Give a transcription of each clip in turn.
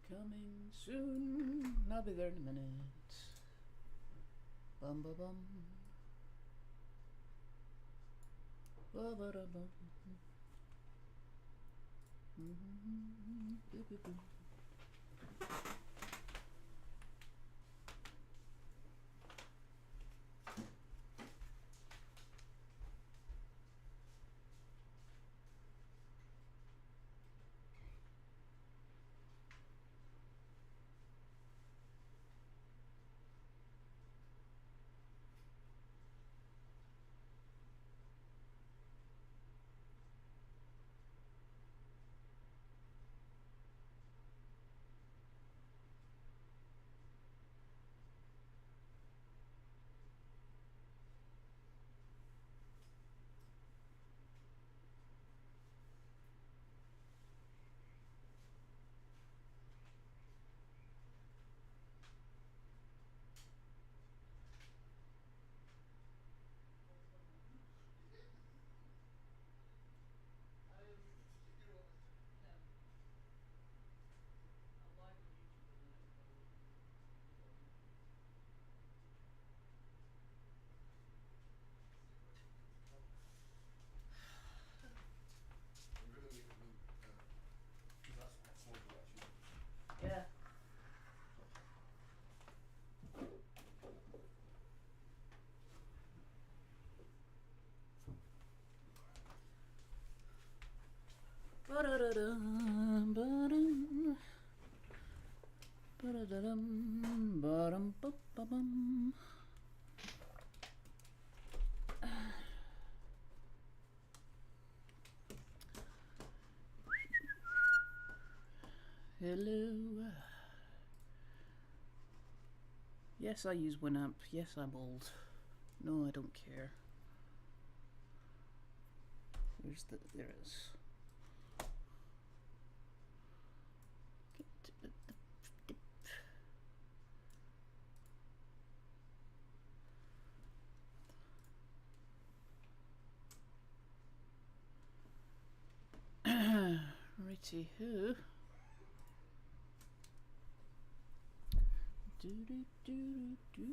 Coming soon. I'll be there in a minute. Bum ba bum. Ba ba da bum. Yeah. Ba-da-da-dum, ba-dum. Ba-da-da-dum, ba-dum, ba-ba-bum. Hello. Yes, I use Winamp. Yes, I'm old. No, I don't care. There it is. Righty who? Do do do do.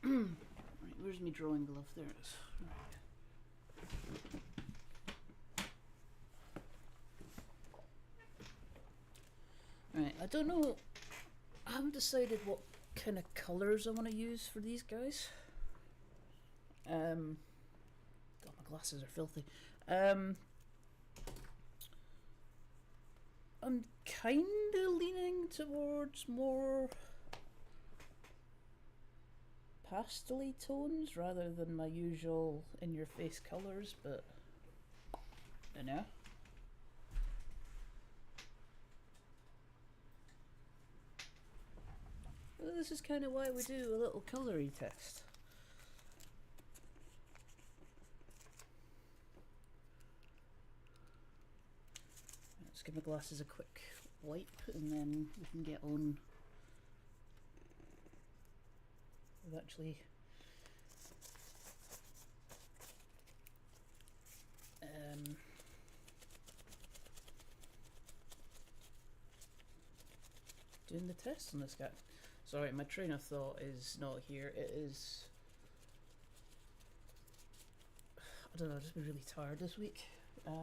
Right, where's my drawing glove? There it is. Right, I don't know. I haven't decided what kind of colours I want to use for these guys. God, my glasses are filthy. I'm kind of leaning towards more pastel-y tones rather than my usual in-your-face colours, but I don't know. Well, this is kind of why we do a little colour-y test. Let's give my glasses a quick wipe and then we can get on with actually doing the test on this guy. Sorry, my train of thought is not here. It is, I don't know, I've just been really tired this week. Yeah,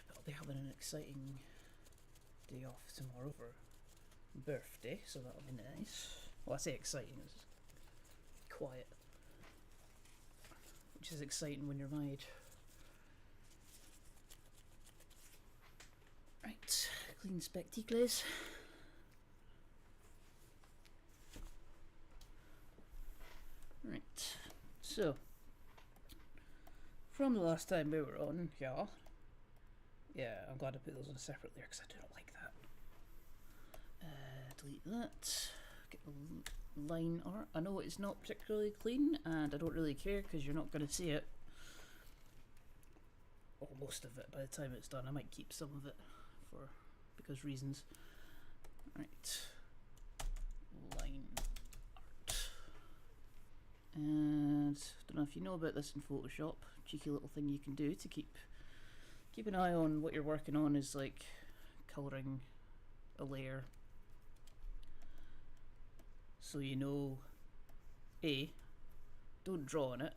but I'll be having an exciting day off tomorrow for birthday, so that'll be nice. Well, I say exciting, it's quiet, which is exciting when you're my age. Right, clean spectacles. Right, so from the last time we were on, yeah, Yeah, I'm glad I put those on a separate layer because I do not like that. Delete that. Get the line art. I know it's not particularly clean and I don't really care because you're not going to see it. Or most of it by the time it's done. I might keep some of it because reasons. Right. Line art. And I don't know if you know about this in Photoshop. Cheeky little thing you can do to keep an eye on what you're working on is like colouring a layer. So you know, A, don't draw on it.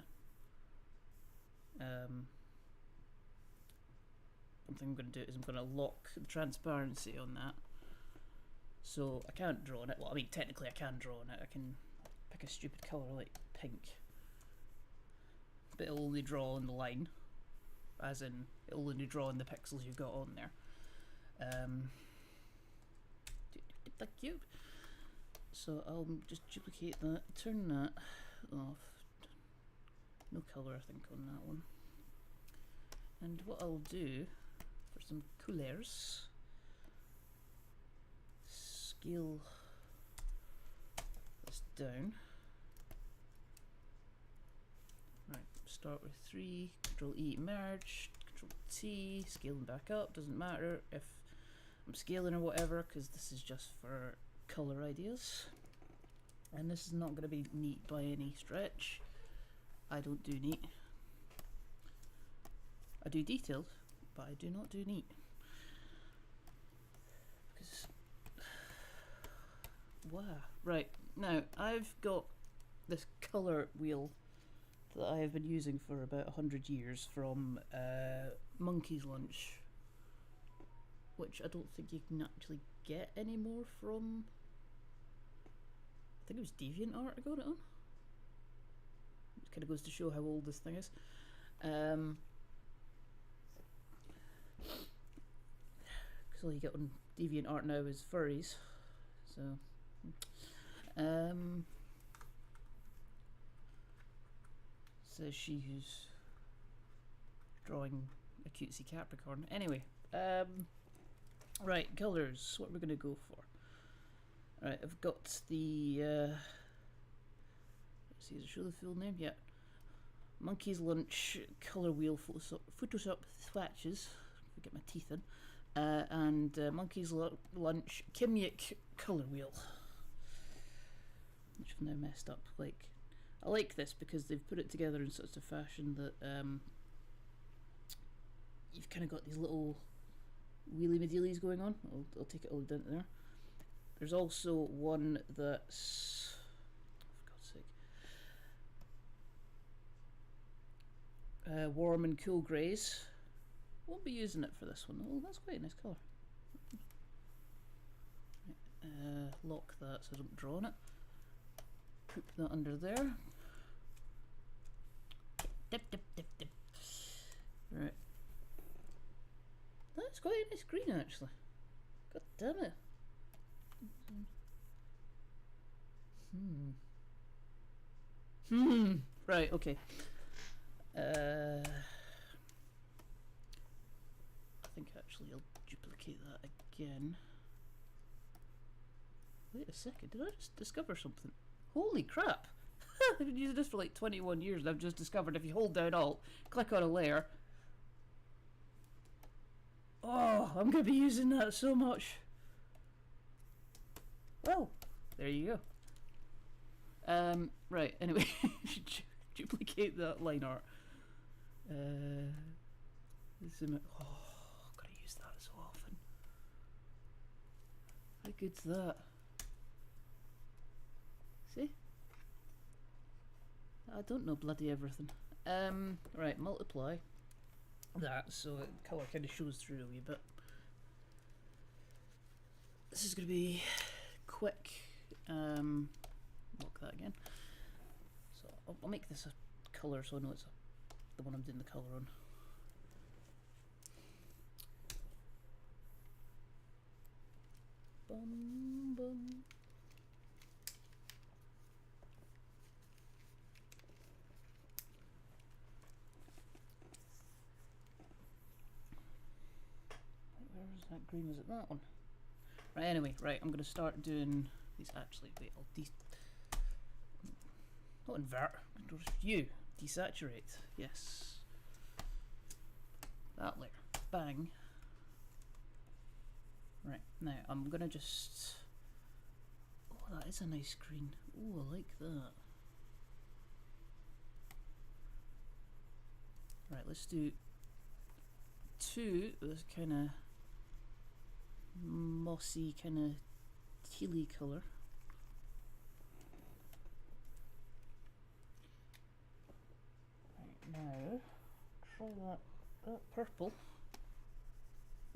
One thing I'm going to do is I'm going to lock the transparency on that. So I can't draw on it. Well, I mean, technically I can draw on it. I can pick a stupid colour like pink. But it'll only draw on the line. As in, it'll only draw on the pixels you've got on there. Thank you. So I'll just duplicate that, turn that off. No colour, I think, on that one. And what I'll do for some coolers, scale this down. Right, start with 3, Control E merge, Control T, scale them back up, doesn't matter if I'm scaling or whatever because this is just for colour ideas. And this is not going to be neat by any stretch. I don't do neat. I do detailed, but I do not do neat. Because wow. Right, now I've got this colour wheel that I have been using for about 100 years from Monkey's Lunch, which I don't think you can actually get anymore from, I think it was DeviantArt I got it on. It kind of goes to show how old this thing is. Because all you get on DeviantArt now is furries. So, says she who's drawing a cutesy Capricorn. Anyway, right, colours. What we're going to go for. Right, I've got the. Let's see, does it show the full name? Yeah. Monkey's Lunch colour wheel Photoshop swatches. Get my teeth in. And Monkey's Lunch Kimyik colour wheel, which I've now messed up. Like, I like this because they've put it together in such a fashion that you've kind of got these little wheelie medealies going on. I'll take it all down to there. There's also one that's, for God's sake, warm and cool greys. Won't be using it for this one. Oh, that's quite a nice colour. Lock that so I don't draw on it. Put that under there. Dip, dip, dip, dip. Right. That's quite a nice green actually. God damn it. Right, okay. I think actually I'll duplicate that again. Wait a second, did I just discover something? Holy crap! I've been using this for like 21 years and I've just discovered if you hold down Alt, click on a layer. Oh, I'm going to be using that so much. Well, there you go. Right, anyway, duplicate that line art. Zoom it. Oh, I've got to use that so often. How good's that? See? I don't know bloody everything. Right, multiply that so the colour kind of shows through a wee bit. This is going to be quick. Lock that again. So I'll make this a colour so I know it's the one I'm doing the colour on. Bum, bum. That green, was it that one? Right, anyway, right, I'm going to start doing these. Actually, wait, I'll not invert, you, desaturate, yes. That layer, bang. Right, now I'm going to just, oh, that is a nice green. Oh, I like that. Right, let's do two of this kind of mossy, kind of tealy colour. Right, now try that purple.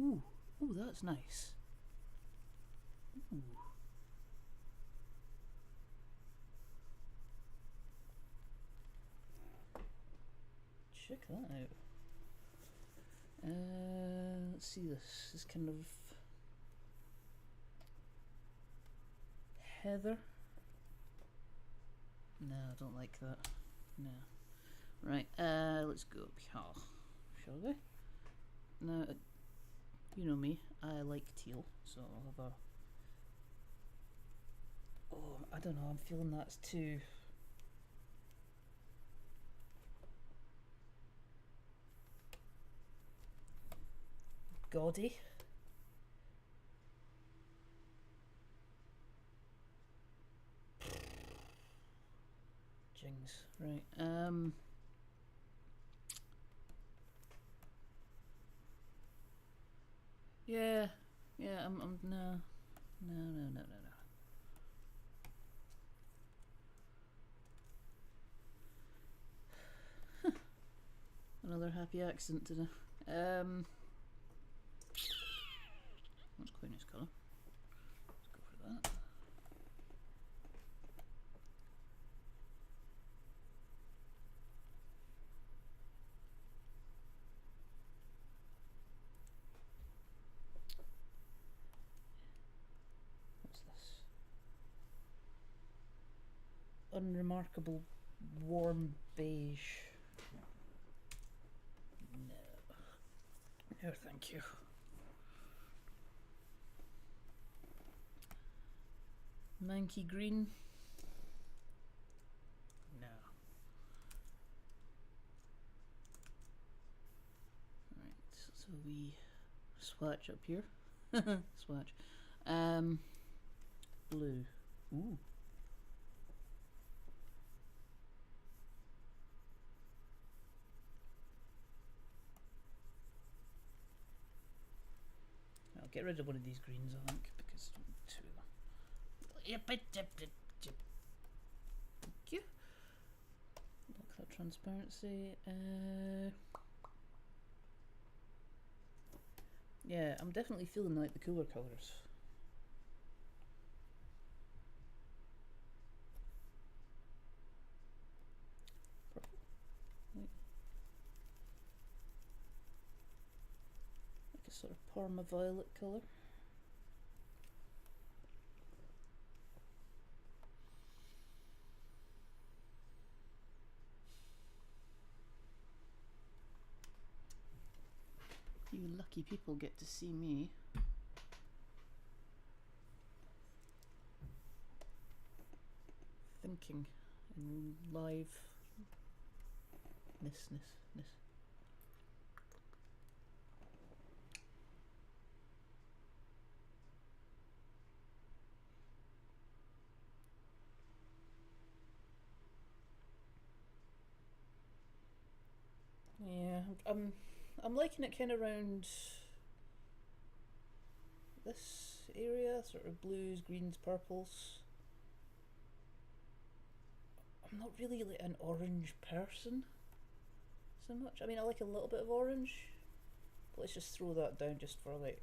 Ooh, ooh, that's nice. Ooh. Check that out. Let's see this. This kind of heather. No, I don't like that. No. Right, let's go up here, shall we? Now, you know me, I like teal, so I'll have a... Oh, I don't know, I'm feeling that's too... gaudy. Jings, right, yeah, I'm, no. Another happy accident today. That's quite a nice colour. Let's go for that. What's this? Unremarkable warm beige. No, thank you. Manky green. No. Right, so we swatch up here. Swatch. Blue. Ooh. I'll get rid of one of these greens, I think, because two. Thank you. Look that transparency. Yeah, I'm definitely feeling like the cooler colours. Purple. Like a sort of Parma violet colour. You lucky people get to see me. Thinking in liveness. Yeah, I'm liking it kind of around this area, sort of blues, greens, purples. I'm not really like an orange person so much. I mean, I like a little bit of orange, but let's just throw that down just for like...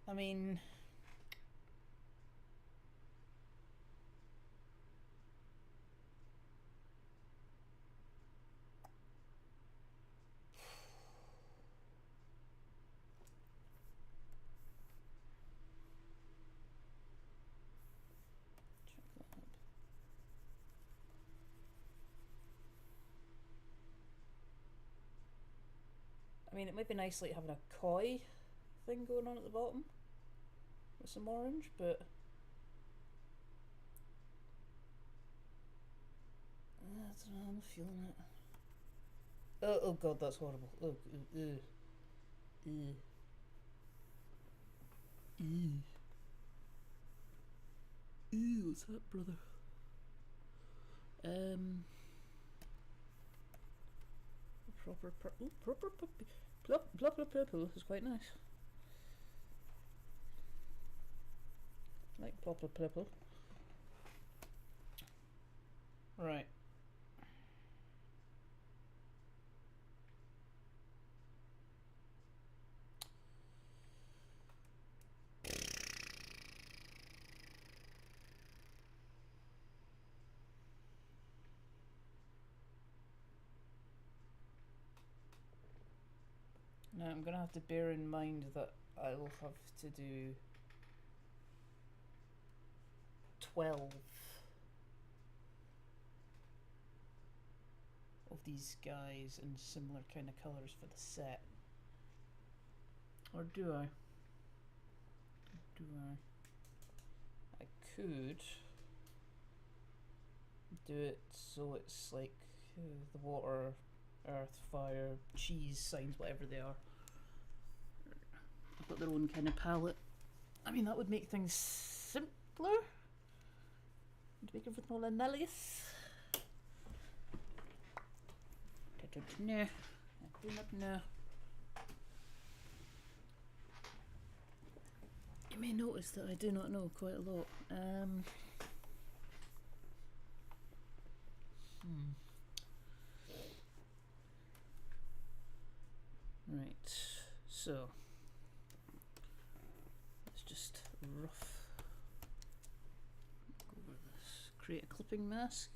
I mean... I mean, it might be nice like having a koi thing going on at the bottom with some orange, but I don't know, I'm feeling it. Oh god, that's horrible. Oh, ew. Ew. Ew, what's that, brother? Proper purple. Proper puppy. Proper purple is quite nice. Like proper purple. Right. Now I'm gonna have to bear in mind that I will have to do 12 of these guys in similar kind of colours for the set. Or do I? Do I? I could do it so it's like the water, earth, fire, cheese signs, whatever they are. I've got their own kind of palette. I mean, that would make things simpler. To make everything more analogous. I don't know. I do not know. You may notice that I do not know quite a lot. Right, so let's just rough over this. Create a clipping mask,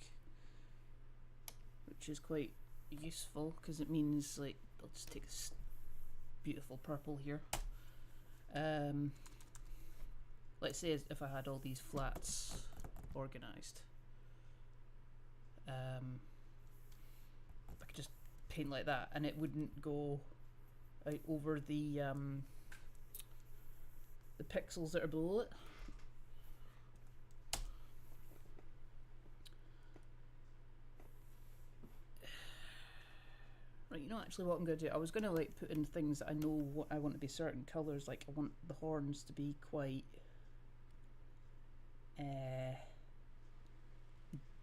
which is quite useful because it means, like, I'll just take this beautiful purple here. Let's say if I had all these flats organised, I could just paint like that and it wouldn't go out over the pixels that are below it. Right, you know, actually what I'm going to do, I was going to like put in things that I know what I want to be certain colours, like I want the horns to be quite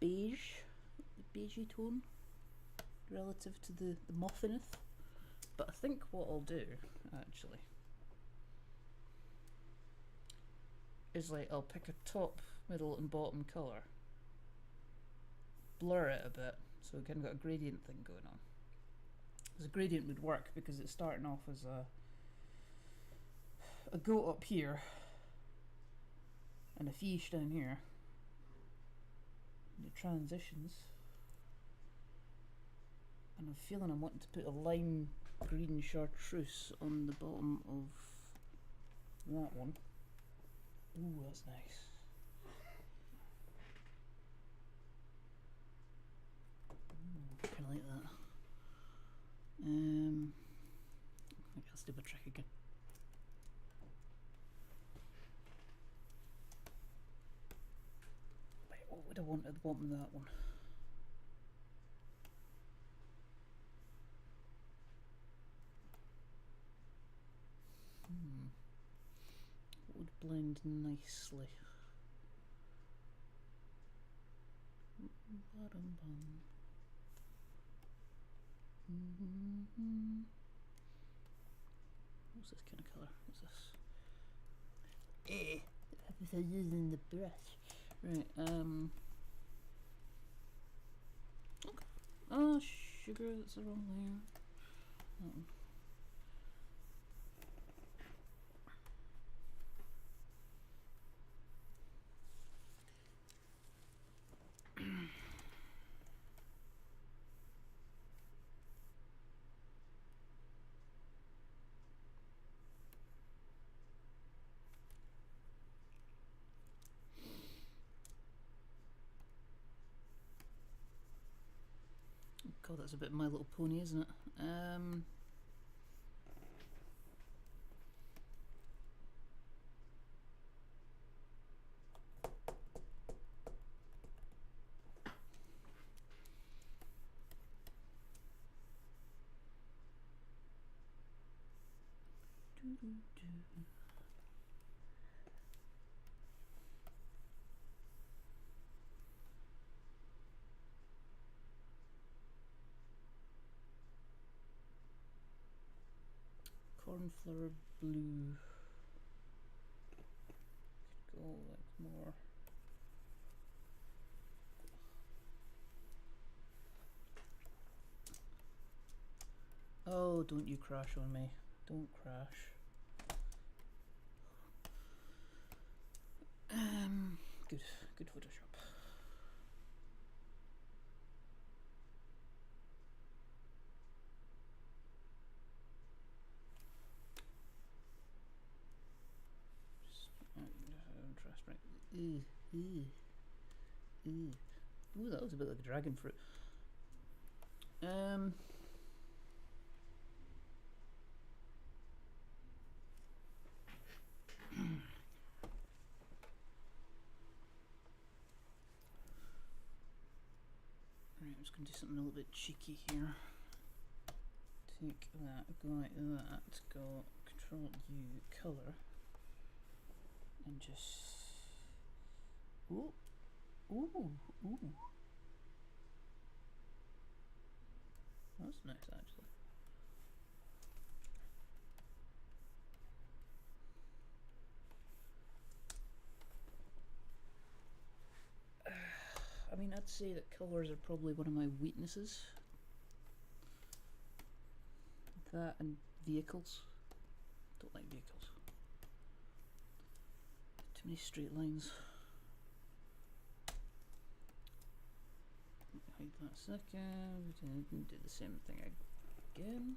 beigey tone relative to the muffineth. But I think what I'll do actually is like I'll pick a top, middle and bottom colour, blur it a bit so we've kind of got a gradient thing going on. Because a gradient would work because it's starting off as a goat up here and a fish down here. And the transitions. And I'm feeling I'm wanting to put a lime green chartreuse on the bottom of that one. Ooh, that's nice. Ooh, kind of like that. I think I'll do a trick again. Wait, what would I want at the bottom of that one? What would blend nicely? What's this kind of colour? What's this? I'm using the brush. Right, okay. Oh, sugar, that's the wrong layer. That one. God, that's a bit My Little Pony, isn't it? Cornflower blue. Could go like more. Oh, don't you crash on me. Don't crash. Good Photoshop. Interest right. Ooh. Ooh, that was a bit like a dragon fruit. Right, I'm just going to do something a little bit cheeky here. Take that, go like that, go Control U, colour, and just... Ooh, ooh, ooh. That's nice, actually. I mean, I'd say that colours are probably one of my weaknesses. That and vehicles. Don't like vehicles. Too many straight lines. Hide that a second, and do the same thing again.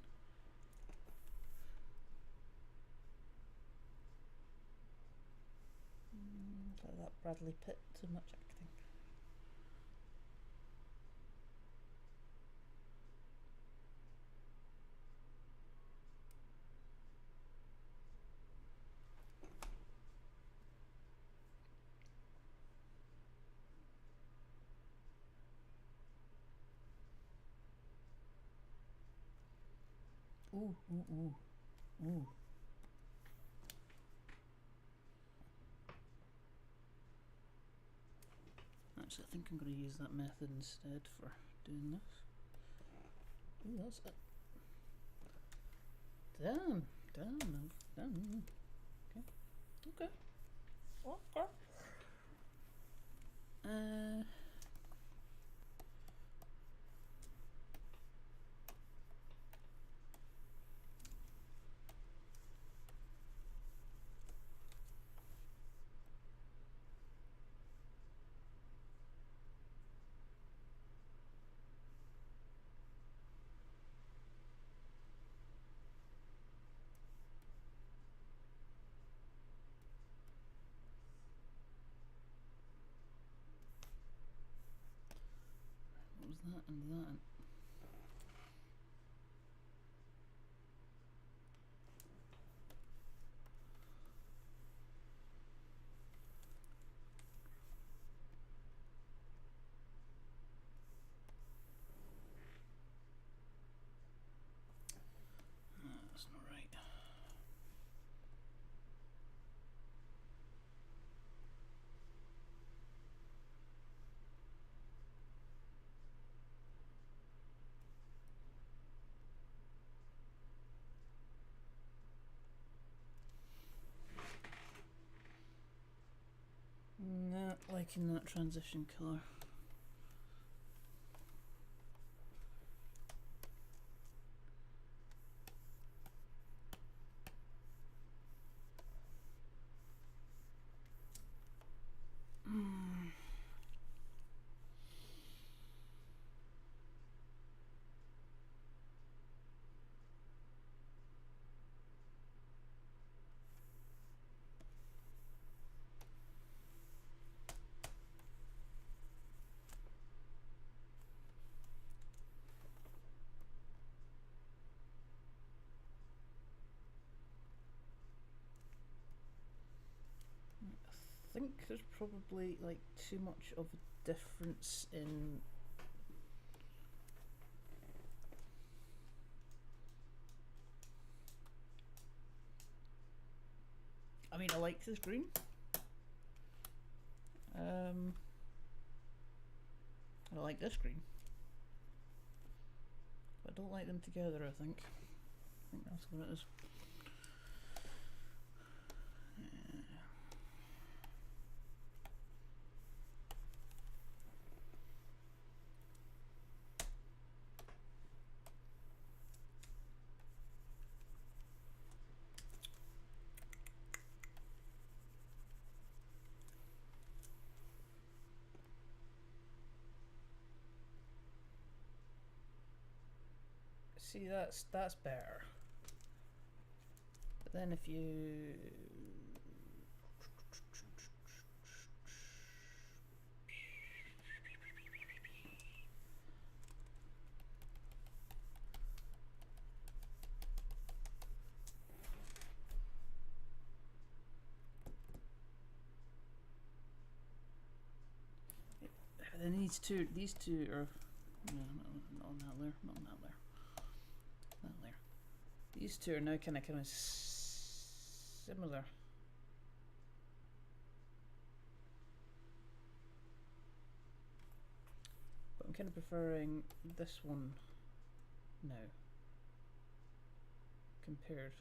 Like that Bradley Pitt, too much acting. Ooh, ooh, ooh, ooh. Actually, I think I'm going to use that method instead for doing this. Ooh, that's it. Damn. Okay. What was that and that? That's not right. Not liking that transition colour. I think there's probably like too much of a difference in I mean, I like this green. I like this green. But I don't like them together, I think. I think that's what it is. See, that's better. But then if you then these two are no, not on that layer, not on that layer. That layer. These two are now kind of similar. But I'm kind of preferring this one now compared.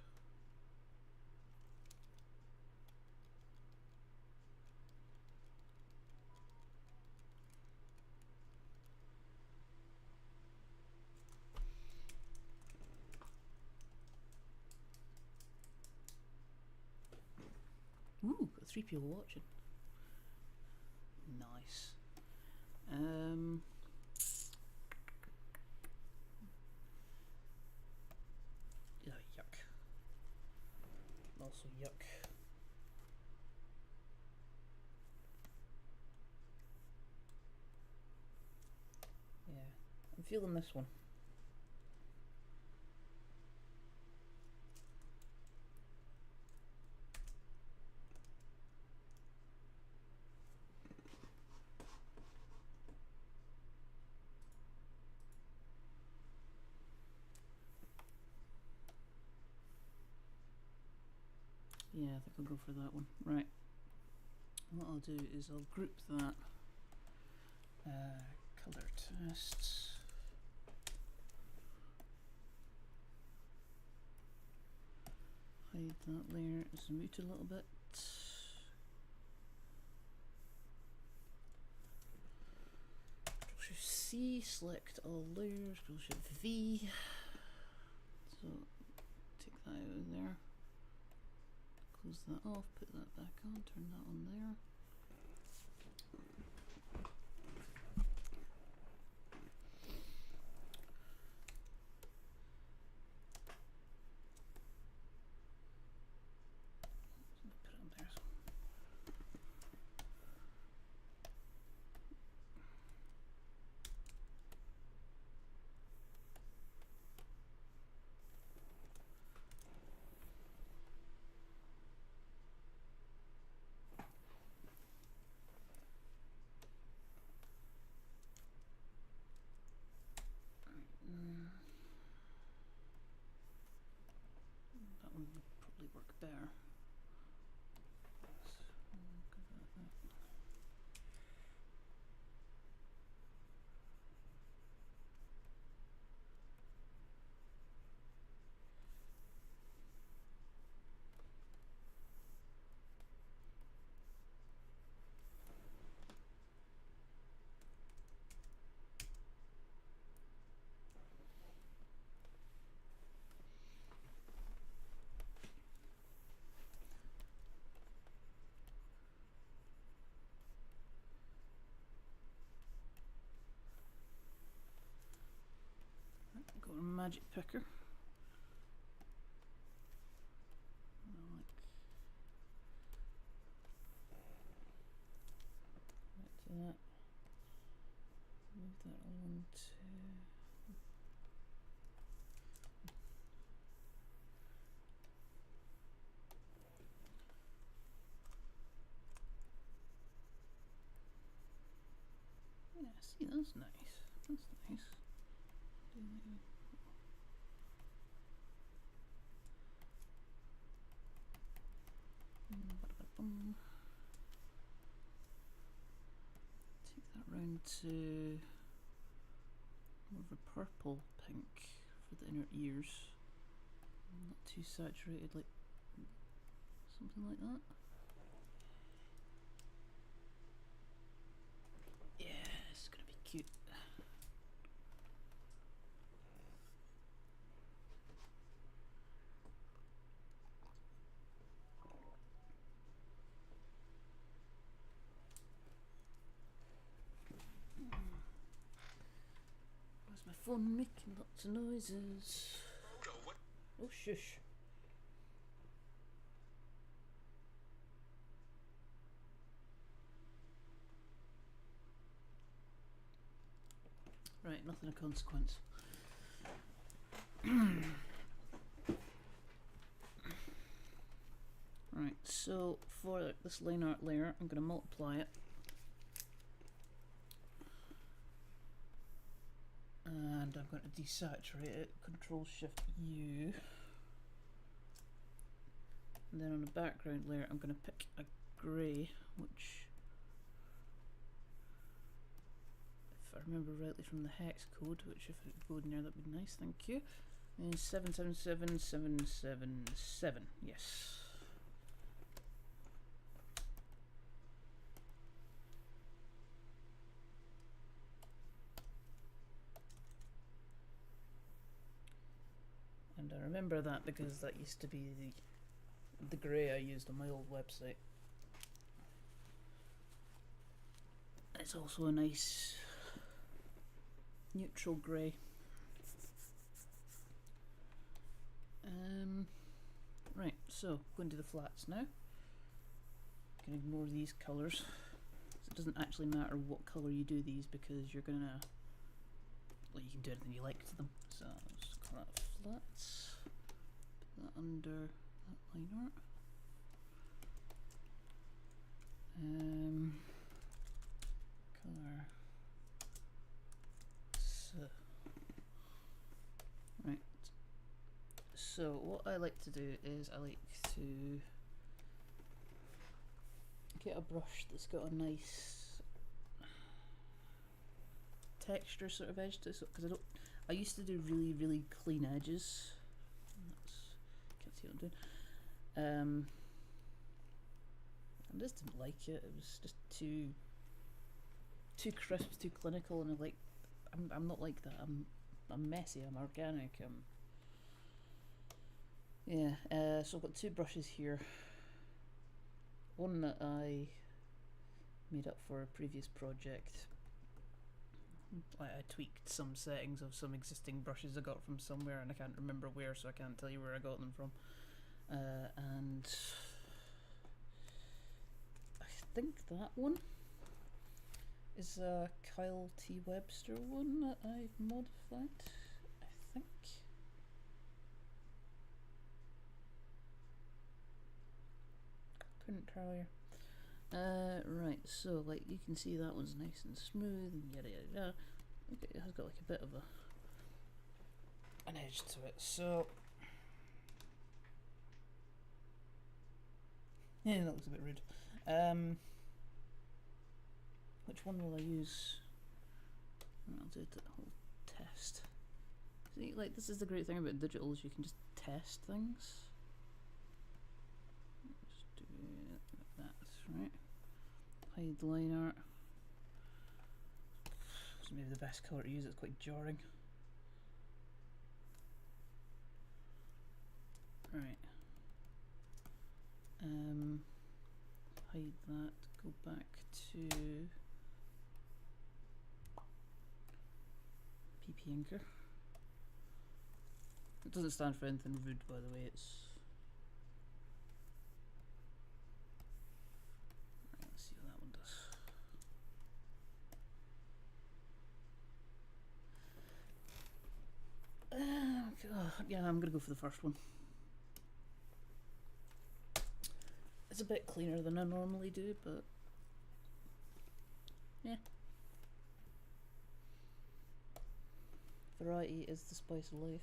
Ooh, got 3 people watching. Nice. Yeah, yuck. Also yuck. Yeah, I'm feeling this one. Yeah, I think I'll go for that one. Right. What I'll do is I'll group that. Color tests. Hide that layer, zoom out a little bit. Control C, select all layers, Control V. So take that out of there. Close that off, put that back on, turn that on there. That one would probably work better. Got a magic picker. Right to that. Move that on to. Yeah, see, that's nice. That's nice. take that round to more of a purple pink for the inner ears. Not too saturated, like something like that. Yeah, it's gonna be cute. Where's my phone making lots of noises? Oh, shush. Right, nothing of consequence. Right, so for this line art layer, I'm going to multiply it. And I'm going to desaturate it, Control Shift U. And then on the background layer, I'm going to pick a grey, which, if I remember rightly from the hex code, which if it would go in there, that'd be nice, thank you. Is 777777, yes. And I remember that because that used to be the grey I used on my old website. It's also a nice neutral grey. Right, so going to the flats now. You can ignore these colours. It doesn't actually matter what colour you do these because you're gonna, well, you can do anything you like to them. So I'll just call that flats. Put that under that line art. Colour. So, right. So what I like to do is I like to get a brush that's got a nice texture sort of edge to it, because I used to do really clean edges. Can't see what I'm doing. I just didn't like it. It was just too crisp, too clinical, and I'm not like that. I'm messy. I'm organic. Yeah. So I've got two brushes here. One that I made up for a previous project. I tweaked some settings of some existing brushes I got from somewhere, and I can't remember where, so I can't tell you where I got them from. And I think that one is a Kyle T. Webster one that I've modified, I think. Couldn't tell you. Right, so like you can see that one's nice and smooth and yada yada yada. Okay, it has got like a bit of an edge to it, so yeah, that looks a bit rude. Which one will I use? I'll do the whole test. See, like this is the great thing about digital, is you can just test things. Just do it like that, right? Hide line art. It's maybe the best colour to use, it's quite jarring. Right. Hide that, go back to PP Inker. It doesn't stand for anything rude, by the way, it's... Right, let's see what that one does. Yeah, I'm gonna go for the first one. It's a bit cleaner than I normally do, but yeah. Variety is the spice of life.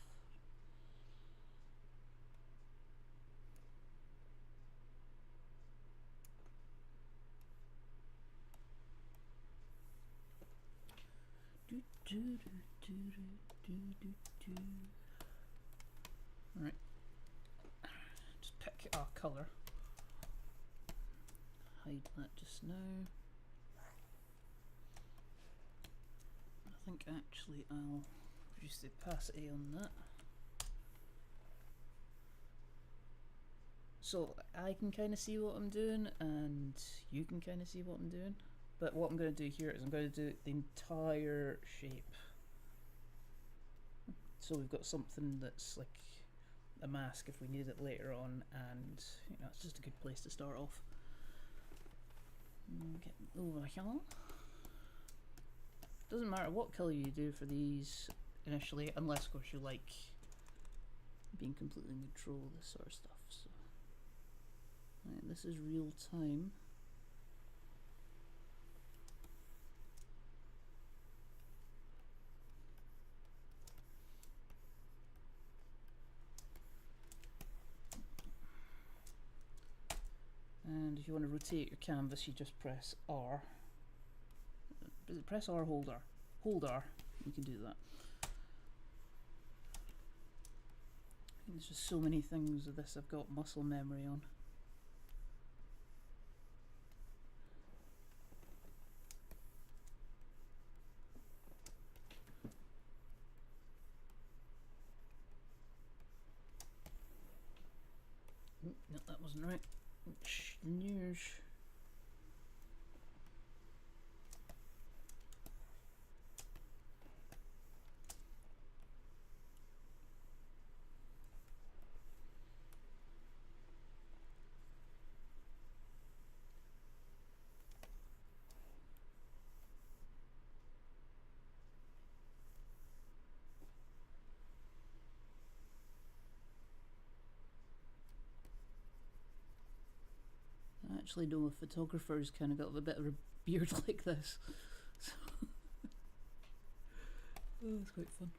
Right, just pick our colour. Hide that just now. I think actually I'll reduce the opacity on that. So I can kind of see what I'm doing and you can kind of see what I'm doing. But what I'm going to do here is I'm going to do the entire shape. So we've got something that's like a mask if we need it later on, and you know, it's just a good place to start off. Get over here. Doesn't matter what colour you do for these initially, unless of course you like being completely in control of this sort of stuff. So, right, this is real time. And if you want to rotate your canvas, you just press R. Is it press R, hold R? Hold R, you can do that. There's just so many things with this I've got muscle memory on. No, that wasn't right. News. I actually know a photographer who's kind of got a bit of a beard like this. So oh, it's quite fun.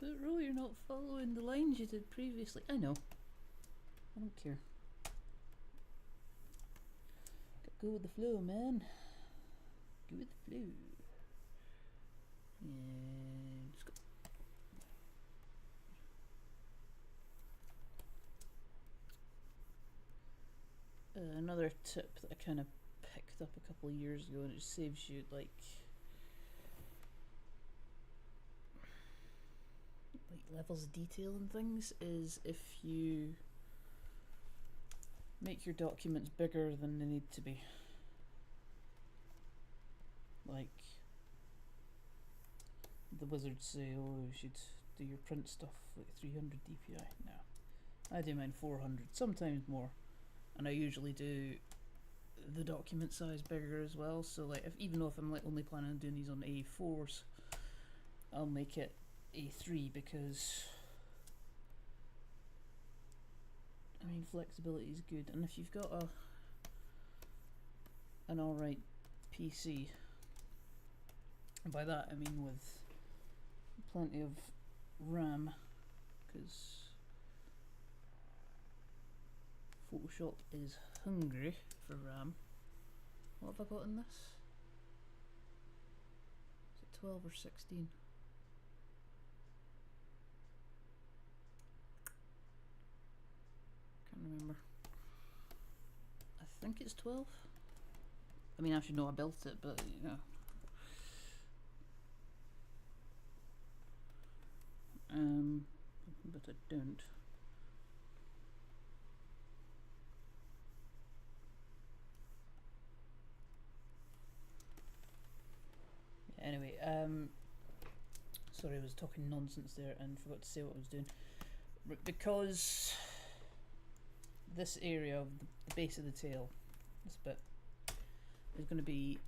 But Ro, you're not following the lines you did previously. I know. I don't care. Go with the flow, man. Go with the flow. And just go. Another tip that I kind of picked up a couple of years ago, and it saves you like levels of detail and things, is if you make your documents bigger than they need to be. Like the wizards say, oh, you should do your print stuff like 300 DPI. No, I do mine 400, sometimes more, and I usually do the document size bigger as well. So like, even though if I'm like only planning on doing these on A4s, I'll make it A3 because I mean flexibility is good, and if you've got an alright PC, and by that I mean with plenty of RAM, because Photoshop is hungry for RAM. What have I got in this? Is it 12 or 16? Can't remember. I think it's 12. I mean, actually no, I built it, but you know. But I don't. Anyway, sorry, I was talking nonsense there and forgot to say what I was doing. Because this area of the base of the tail, this bit, is going to be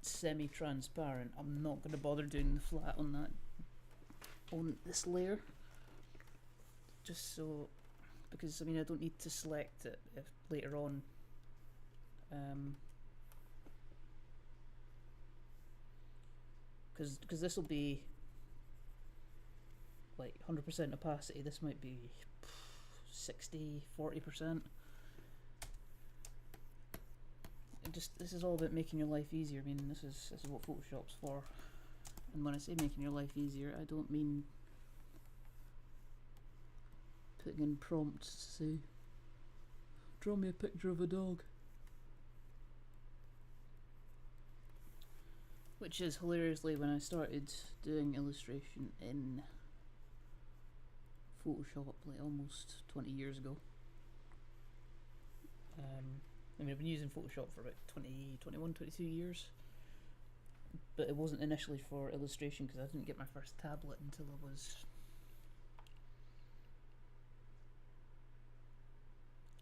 semi-transparent, I'm not going to bother doing the flat on that, on this layer, just so, because I mean I don't need to select it if later on because this will be like 100% opacity. This might be 60-40%. This is all about making your life easier. I mean, this is what Photoshop's for. And when I say making your life easier, I don't mean putting in prompts to say, draw me a picture of a dog. Which is hilariously when I started doing illustration in Photoshop, like almost 20 years ago. I mean, I've been using Photoshop for about 21, 22 years. But it wasn't initially for illustration because I didn't get my first tablet until I was...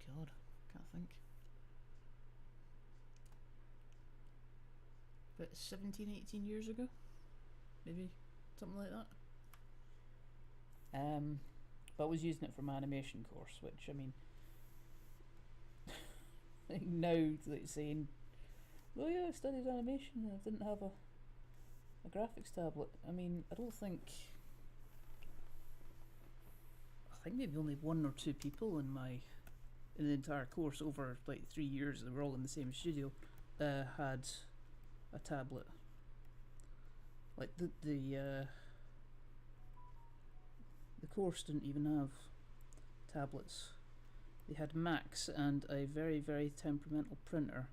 God, can't think. About 17, 18 years ago? Maybe something like that. But I was using it for my animation course, which, I mean... now, like saying, oh yeah, I studied animation and I didn't have a graphics tablet. I mean, I think maybe only 1 or 2 people in the entire course over like 3 years, they were all in the same studio, had a tablet. Like the course didn't even have tablets. They had Macs and a very, very temperamental printer.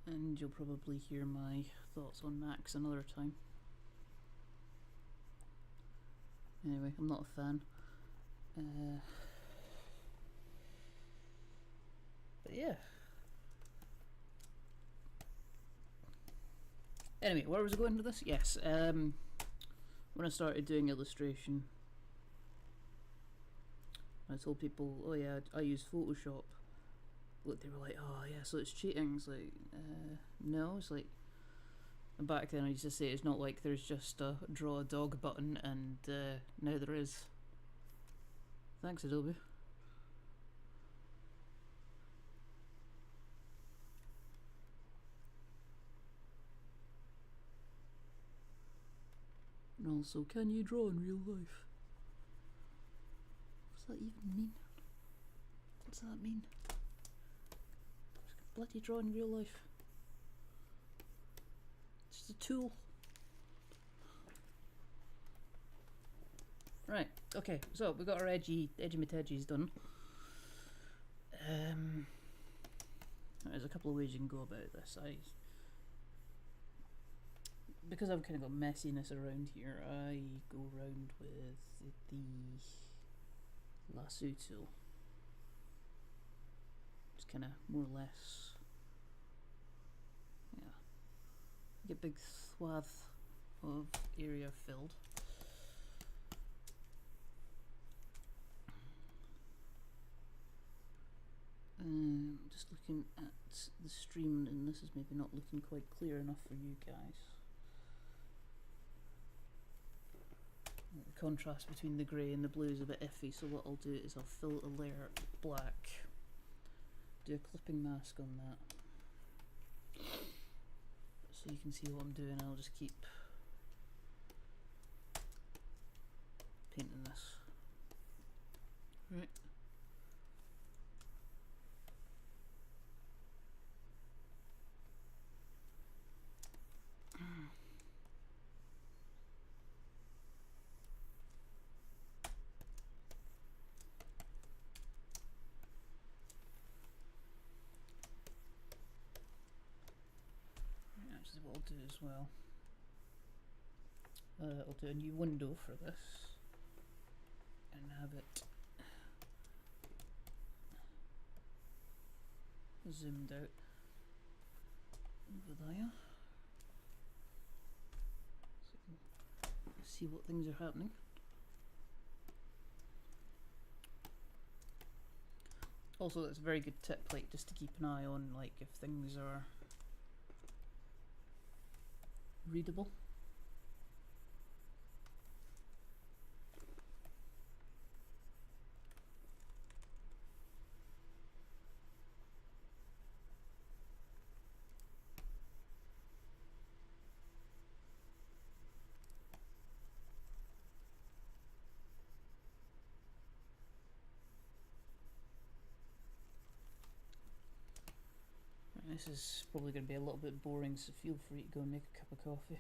And you'll probably hear my thoughts on Macs another time. Anyway, I'm not a fan. But yeah. Anyway, where was I going with this? Yes, when I started doing illustration, I told people, oh yeah, I use Photoshop. Look, they were like, oh yeah, so it's cheating. It's like, no, it's like, and back then I used to say it's not like there's just a draw a dog button, and now there is. Thanks, Adobe. And also, can you draw in real life? What's that even mean? What's that mean? Bloody draw in real life. It's just a tool. Right, okay, so we've got our edgy matedgies done. There's a couple of ways you can go about this. Because I've kind of got messiness around here, I go around with the lasso tool. Just kind of more or less, yeah, get a big swath of area filled. Just looking at the stream, and this is maybe not looking quite clear enough for you guys. The contrast between the grey and the blue is a bit iffy, so what I'll do is I'll fill a layer black, do a clipping mask on that, so you can see what I'm doing. I'll just keep painting this. Right. Actually, what I'll do as well, I'll do a new window for this and have it zoomed out over there, so you can see what things are happening. Also, that's a very good tip, like just to keep an eye on, like if things are readable. This is probably going to be a little bit boring, so feel free to go and make a cup of coffee.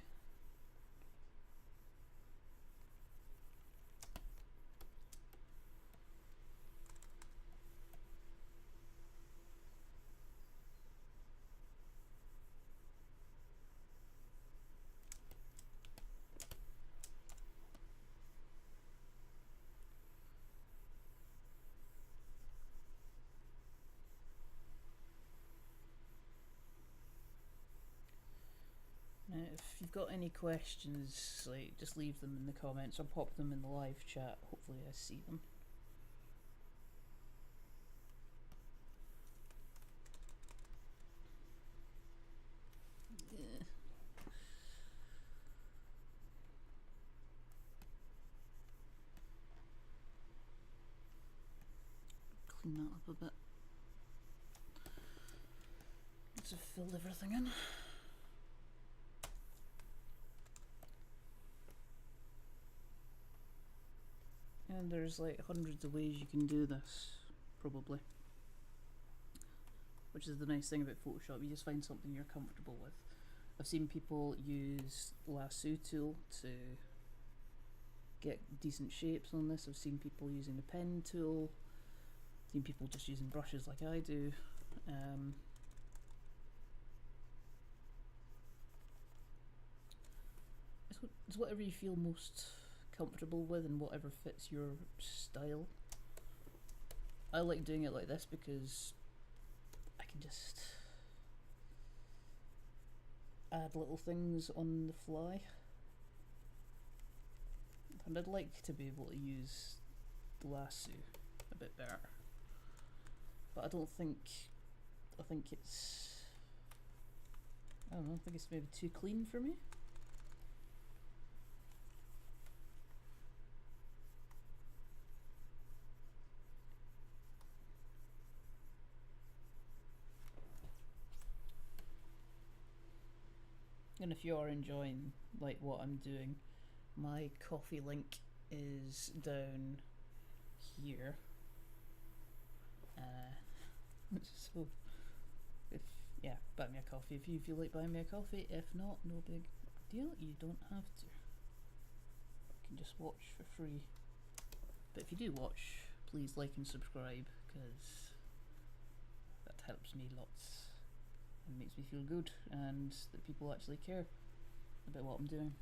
Now, if you've got any questions, like, just leave them in the comments or pop them in the live chat. Hopefully I see them. Yeah. Clean that up a bit. Just fill everything in. And there's like hundreds of ways you can do this, probably. Which is the nice thing about Photoshop, you just find something you're comfortable with. I've seen people use the lasso tool to get decent shapes on this. I've seen people using the pen tool. I've seen people just using brushes like I do. It's whatever you feel most comfortable with and whatever fits your style. I like doing it like this because I can just add little things on the fly, and I'd like to be able to use the lasso a bit better, but I think it's, I don't know, I think it's maybe too clean for me. And if you are enjoying like what I'm doing, my coffee link is down here. So if, yeah, buy me a coffee if you feel like buying me a coffee. If not, no big deal, you don't have to. You can just watch for free. But if you do watch, please like and subscribe, because that helps me lots. It makes me feel good and that people actually care about what I'm doing.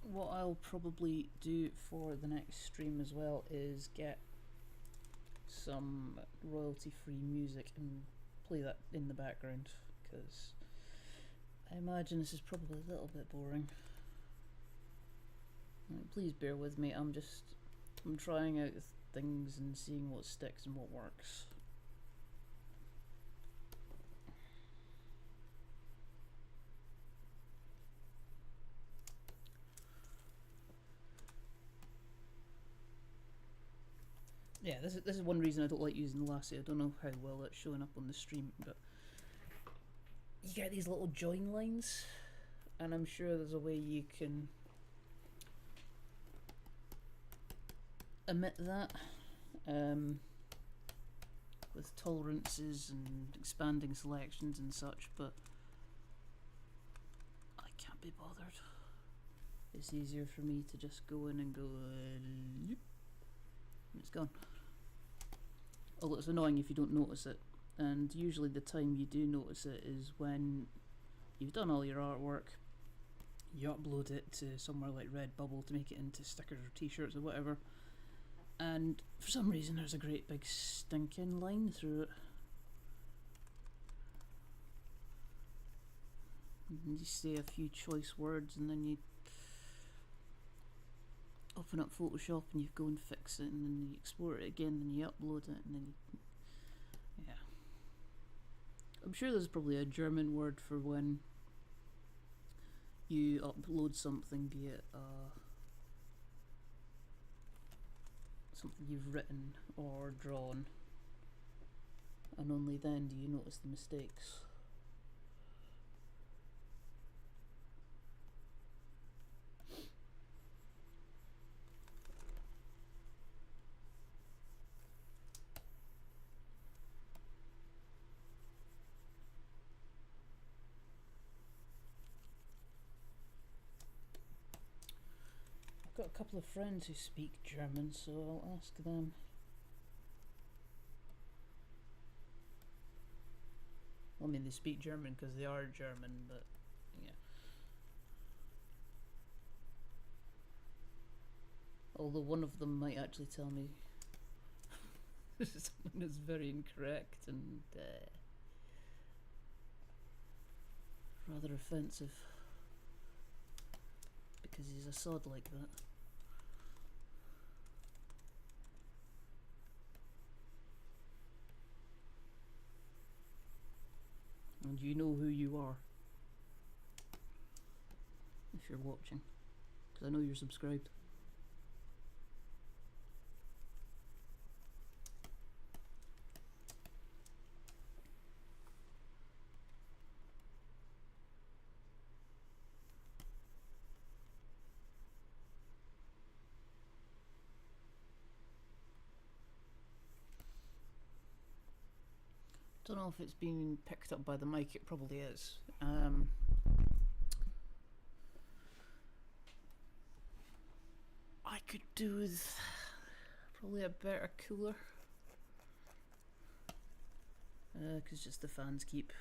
What I'll probably do for the next stream as well is get some royalty-free music and play that in the background, because I imagine this is probably a little bit boring. Please bear with me, I'm trying out things and seeing what sticks and what works. Yeah, this is one reason I don't like using the lasso. I don't know how well it's showing up on the stream, but you get these little join lines, and I'm sure there's a way you can omit that with tolerances and expanding selections and such, but I can't be bothered. It's easier for me to just go in and go and it's gone. Although it's annoying if you don't notice it, and usually the time you do notice it is when you've done all your artwork, you upload it to somewhere like Redbubble to make it into stickers or t-shirts or whatever, and for some reason there's a great big stinking line through it. And you say a few choice words and then you open up Photoshop and you go and fix it, and then you export it again, and you upload it, and then you, yeah. I'm sure there's probably a German word for when you upload something, be it something you've written or drawn, and only then do you notice the mistakes. I've got a couple of friends who speak German, so I'll ask them. Well, I mean, they speak German because they are German, but yeah. Although one of them might actually tell me something that's very incorrect and rather offensive, because he's a sod like that. And you know who you are if you're watching, because I know you're subscribed. Don't know if it's being picked up by the mic. It probably is. I could do with probably a better cooler, because just the fans keep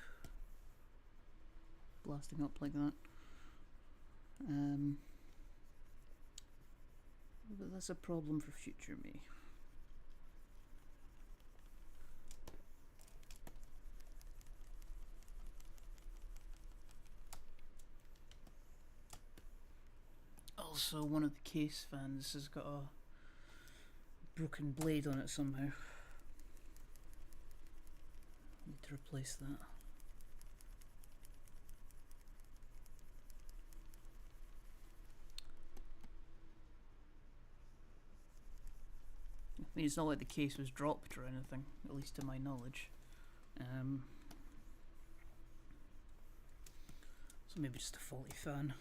blasting up like that. But that's a problem for future me. Also, one of the case fans has got a broken blade on it somehow. Need to replace that. I mean, it's not like the case was dropped or anything, at least to my knowledge. So maybe just a faulty fan.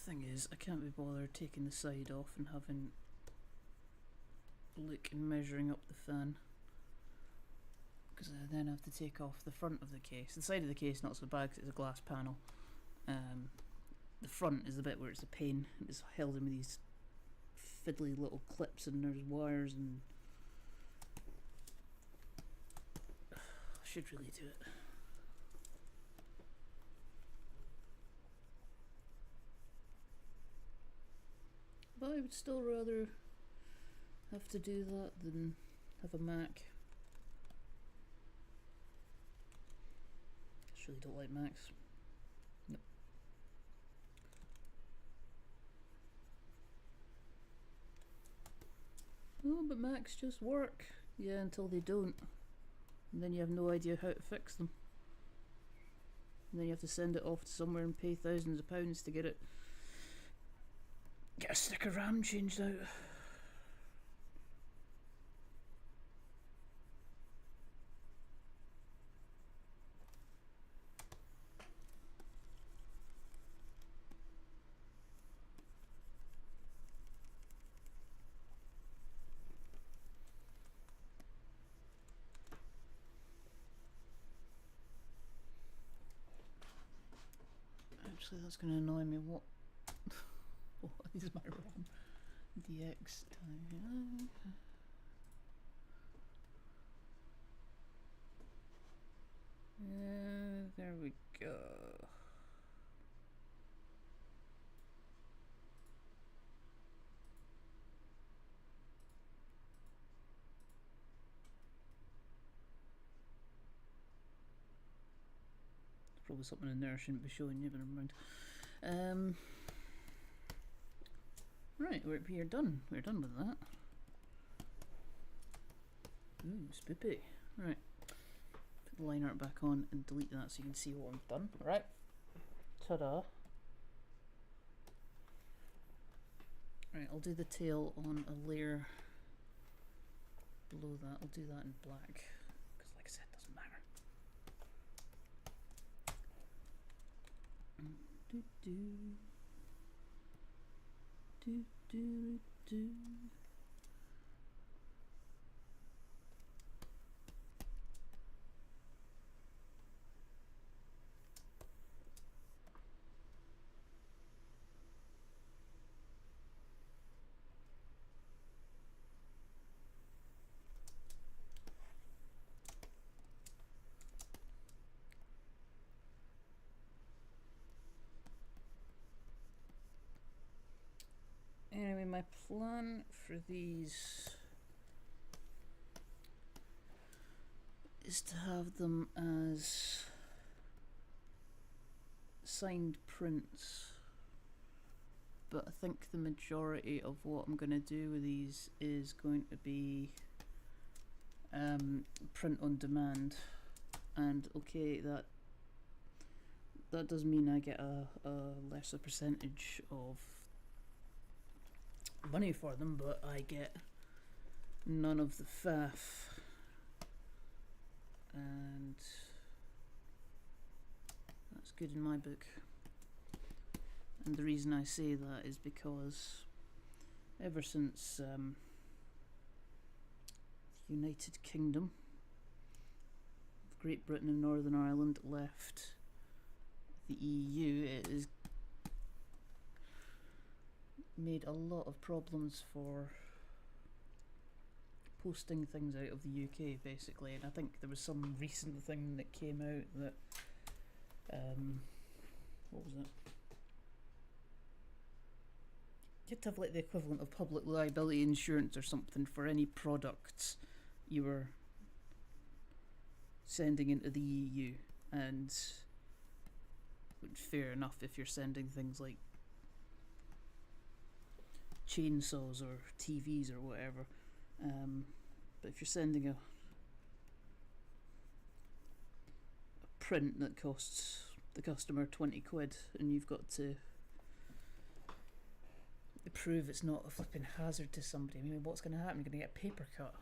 Thing is, I can't be bothered taking the side off and having look and measuring up the fan, because I then have to take off the front of the case. The side of the case not so bad because it's a glass panel. The front is the bit where it's a pain. It's held in with these fiddly little clips, and there's wires, and I should really do it. But I would still rather have to do that than have a Mac. I just really don't like Macs. Nope. Oh, but Macs just work. Yeah, until they don't. And then you have no idea how to fix them. And then you have to send it off to somewhere and pay thousands of pounds to get a stick of RAM changed out. Actually, that's going to annoy me. What is my RAM? DX time. There we go. probably something in there I shouldn't be showing you, but never mind. Right, we're done. We're done with that. Ooh, spoopy. Right. Put the line art back on and delete that so you can see what I've done. Right. Ta-da. Right, I'll do the tail on a layer below that. I'll do that in black, because like I said, it doesn't matter. Do do do do do. Anyway, my plan for these is to have them as signed prints, but I think the majority of what I'm going to do with these is going to be print on demand. And okay, that does mean I get a lesser percentage of money for them, but I get none of the faff, and that's good in my book. And the reason I say that is because ever since the United Kingdom, Great Britain and Northern Ireland left the EU, it has made a lot of problems for posting things out of the UK, basically. And I think there was some recent thing that came out that what was it? You had to have like the equivalent of public liability insurance or something for any products you were sending into the EU. And fair enough if you're sending things like chainsaws or TVs or whatever, but if you're sending a print that costs the customer 20 quid and you've got to prove it's not a flipping hazard to somebody, I mean, what's going to happen? You're going to get a paper cut.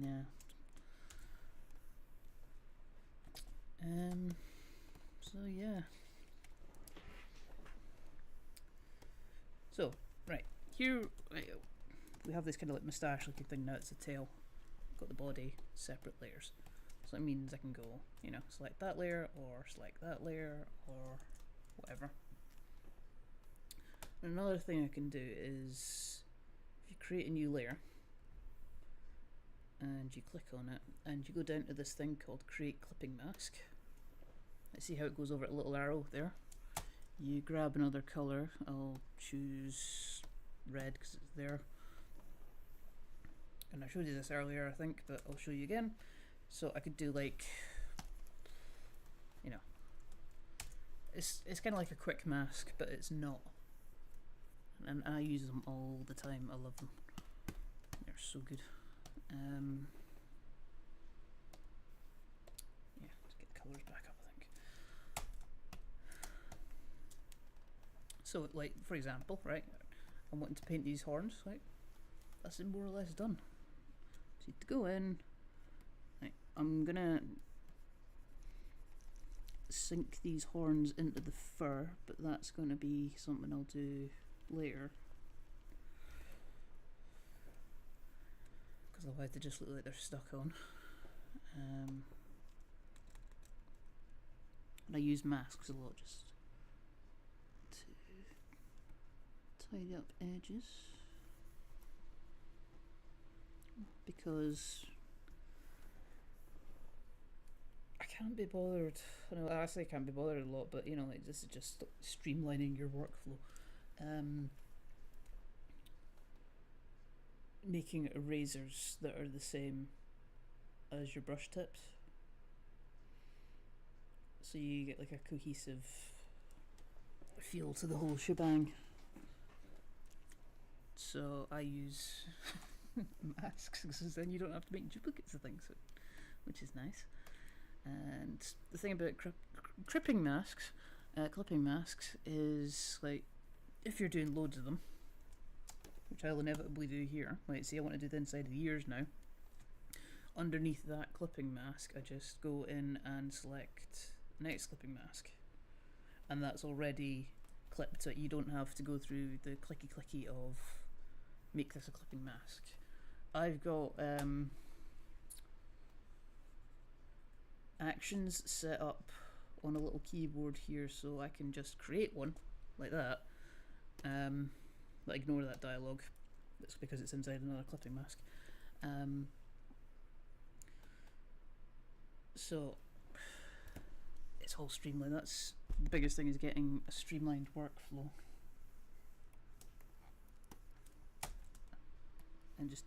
Nah. So yeah. So, right, here we have this kind of like moustache looking thing. Now it's the tail. Got the body, separate layers. So that means I can go, you know, select that layer or select that layer or whatever. And another thing I can do is if you create a new layer and you click on it and you go down to this thing called create clipping mask. Let's see how it goes over at a little arrow there. You grab another color. I'll choose red because it's there. And I showed you this earlier, I think, but I'll show you again. So I could do like, you know, it's kind of like a quick mask, but it's not. And I use them all the time. I love them. They're so good. Yeah, let's get the colours back up, I think. So, like, for example, right, I'm wanting to paint these horns, right? That's more or less done. So you have to go in. Right, I'm gonna sink these horns into the fur, but that's going to be something I'll do later. Because otherwise they just look like they're stuck on. And I use masks a lot just to tidy up edges. Because I can't be bothered. I know I say I can't be bothered a lot, but you know, like, this is just streamlining your workflow. Making erasers that are the same as your brush tips, so you get like a cohesive feel to the whole shebang. So I use masks because then you don't have to make duplicates of things, which is nice. And the thing about clipping masks is, like, if you're doing loads of them, which I'll inevitably do here, like say I want to do the inside of the ears now, underneath that clipping mask I just go in and select next clipping mask, and that's already clipped, so you don't have to go through the clicky of make this a clipping mask. I've got actions set up on a little keyboard here, so I can just create one like that, but ignore that dialogue. That's because it's inside another clipping mask. So it's all streamlined. That's the biggest thing, is getting a streamlined workflow, and just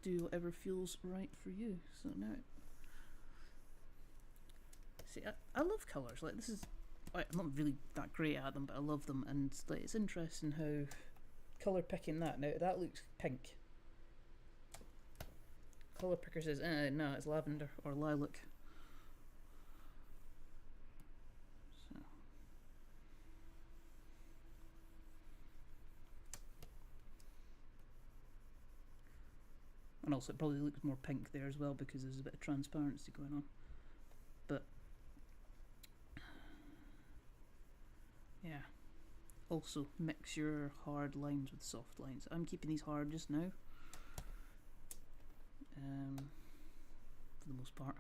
do whatever feels right for you. So now, see, I love colours. Like, this is, I'm not really that great at them, but I love them, and like, it's interesting how colour picking that. Now that looks pink. Colour picker says, no, it's lavender or lilac. So. And also it probably looks more pink there as well because there's a bit of transparency going on. But yeah, also mix your hard lines with soft lines. I'm keeping these hard just now, for the most part.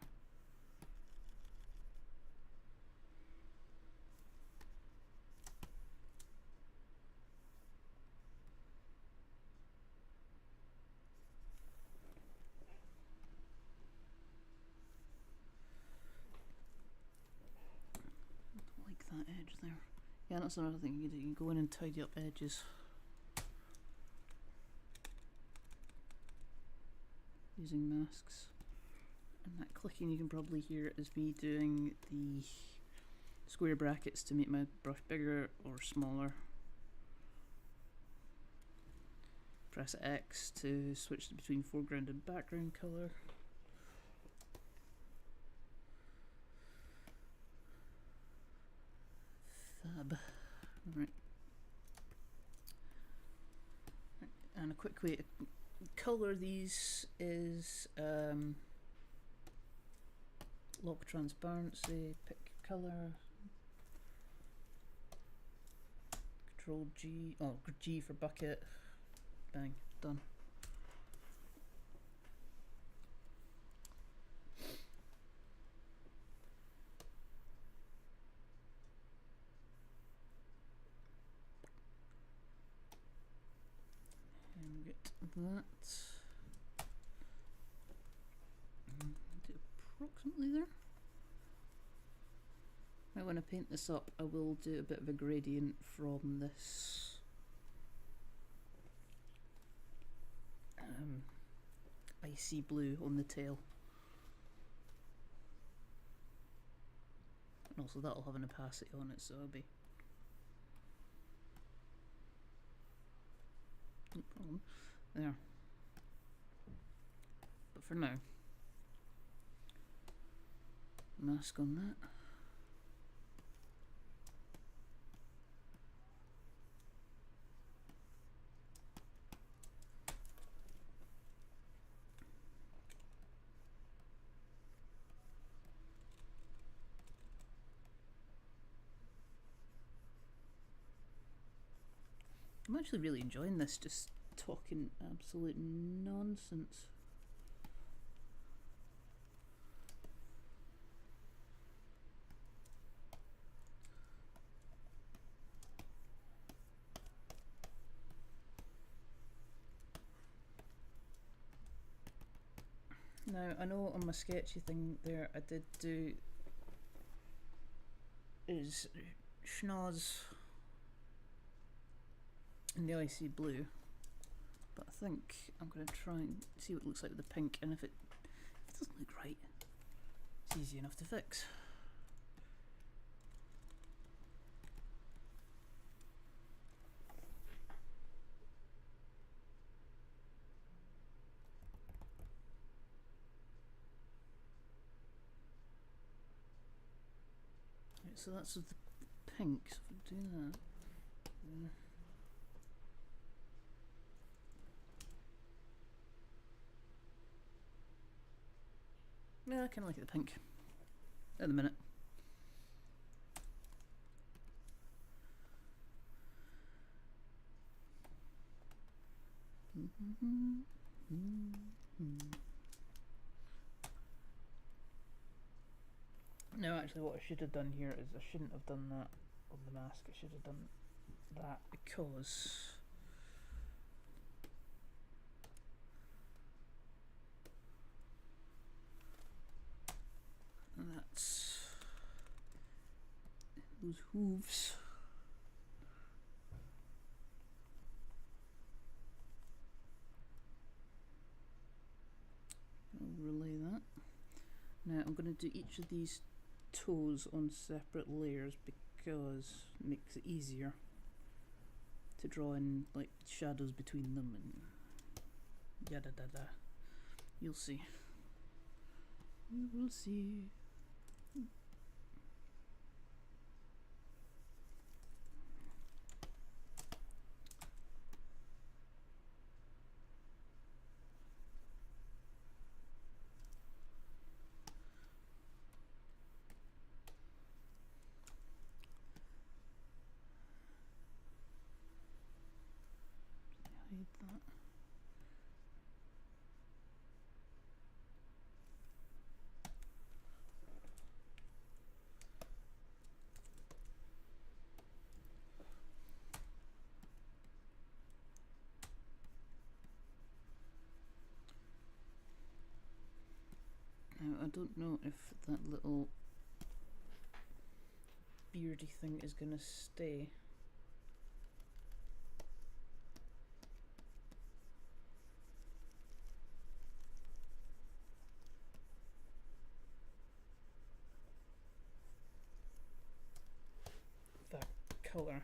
Don't like that edge there. Yeah, that's another thing you can do. You can go in and tidy up edges using masks. And that clicking you can probably hear is me doing the square brackets to make my brush bigger or smaller. Press X to switch between foreground and background colour. Fab. Right. And a quick way to colour these is lock transparency, pick colour, Control G, oh, G for bucket, bang, done. And get that. Do approximately there. Now when I paint this up, I will do a bit of a gradient from this icy blue on the tail. And also that'll have an opacity on it, so it'll be no problem. There. But for now, mask on that. I'm actually really enjoying this, just talking absolute nonsense. Now, I know on my sketchy thing there I did do is schnoz in the icy blue, but I think I'm going to try and see what it looks like with the pink, and if it Doesn't look right. It's easy enough to fix. Right, so that's with the pink, so if we do that. Yeah, I kind of like the pink at the minute. No, actually what I should have done here is I shouldn't have done that on the mask. I should have done that because that's those hooves. I'll relay that. Now I'm going to do each of these toes on separate layers because it makes it easier to draw in like shadows between them and yada da da. You'll see. You will see. Hide that. Now I don't know if that little beardy thing is going to stay. That colour.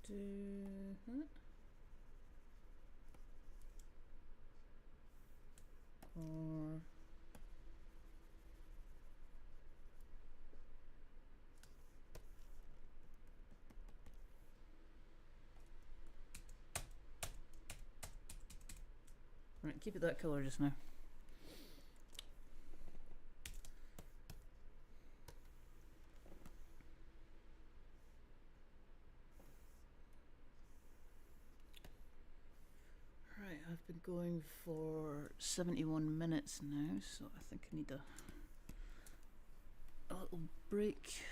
Do that. Or right, keep it that colour just now. Right, I've been going for 71 minutes now, so I think I need a little break,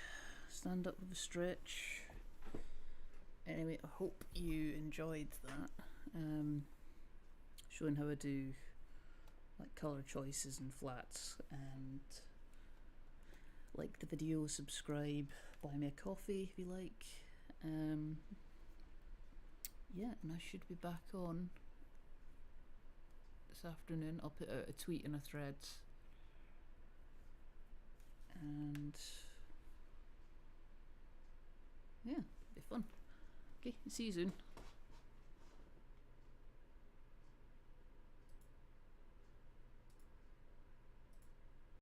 stand up with a stretch. Anyway, I hope you enjoyed that. Showing how I do like colour choices and flats, and like the video, subscribe, buy me a coffee if you like. Yeah, and I should be back on this afternoon. I'll put out a tweet and a thread, and yeah, it'll be fun. Okay, see you soon.